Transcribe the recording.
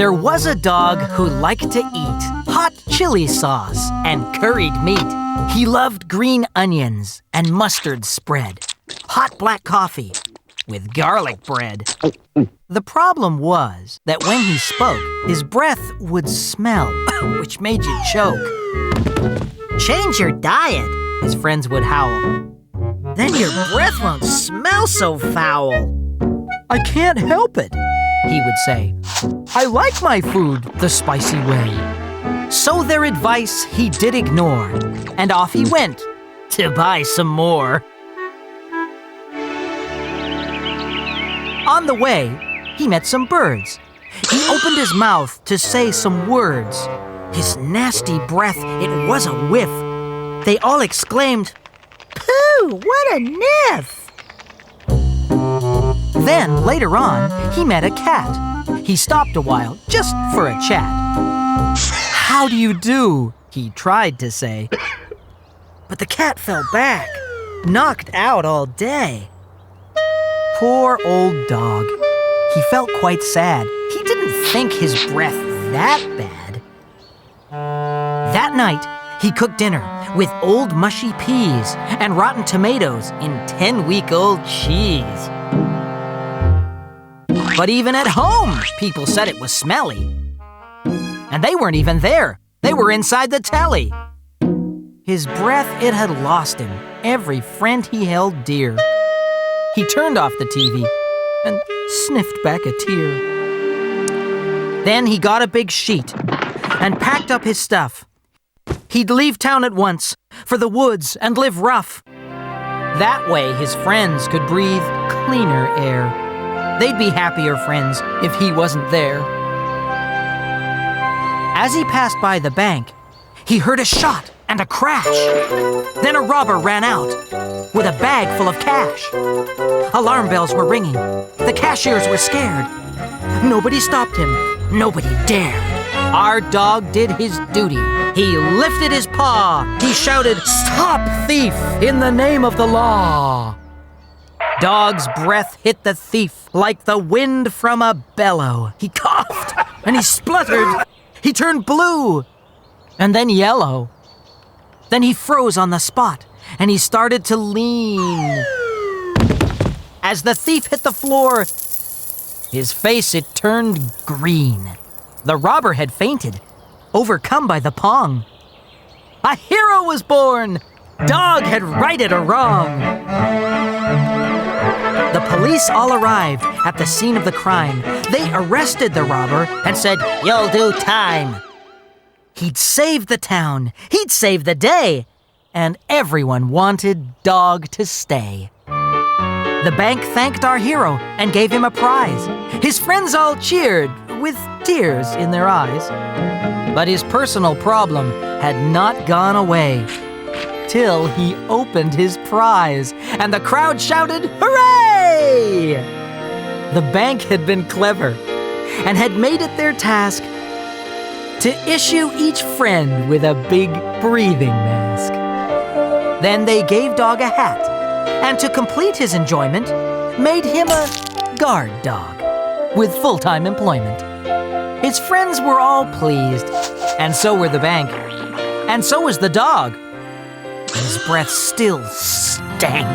There was a dog who liked to eat hot chili sauce and curried meat. He loved green onions and mustard spread, hot black coffee with garlic bread. The problem was that when he spoke, his breath would smell, which made you choke. "Change your diet," his friends would howl. "Then your breath won't smell so foul." "I can't help it," he would say. "I like my food the spicy way." So their advice he did ignore, and off he went to buy some more. On the way, he met some birds. He opened his mouth to say some words. His nasty breath, it was a whiff. They all exclaimed, "Pooh, what a niff!" Then, later on, he met a cat. He stopped a while, just for a chat. "How do you do?" he tried to say. But the cat fell back, knocked out all day. Poor old dog. He felt quite sad. He didn't think his breath that bad. That night, he cooked dinner with old mushy peas and rotten tomatoes in 10-week-old cheese. But even at home, people said it was smelly. And they weren't even there. They were inside the telly. His breath, it had lost him every friend he held dear. He turned off the TV and sniffed back a tear. Then he got a big sheet and packed up his stuff. He'd leave town at once for the woods and live rough. That way his friends could breathe cleaner air. They'd be happier friends if he wasn't there. As he passed by the bank, he heard a shot and a crash. Then a robber ran out with a bag full of cash. Alarm bells were ringing. The cashiers were scared. Nobody stopped him. Nobody dared. Our dog did his duty. He lifted his paw. He shouted, "Stop, thief, in the name of the law." Dog's breath hit the thief like the wind from a bellow. He coughed and he spluttered. He turned blue and then yellow. Then he froze on the spot and he started to lean. As the thief hit the floor, his face, it turned green. The robber had fainted, overcome by the pong. A hero was born! Dog had righted a wrong. The police all arrived at the scene of the crime. They arrested the robber and said, "You'll do time." He'd saved the town. He'd saved the day. And everyone wanted Dog to stay. The bank thanked our hero and gave him a prize. His friends all cheered with tears in their eyes. But his personal problem had not gone away till he opened his prize and the crowd shouted, "Hooray!" The bank had been clever and had made it their task to issue each friend with a big breathing mask. Then they gave Dog a hat, and to complete his enjoyment, made him a guard dog with full-time employment. His friends were all pleased, and so were the bank, and so was the dog. His breath still stank.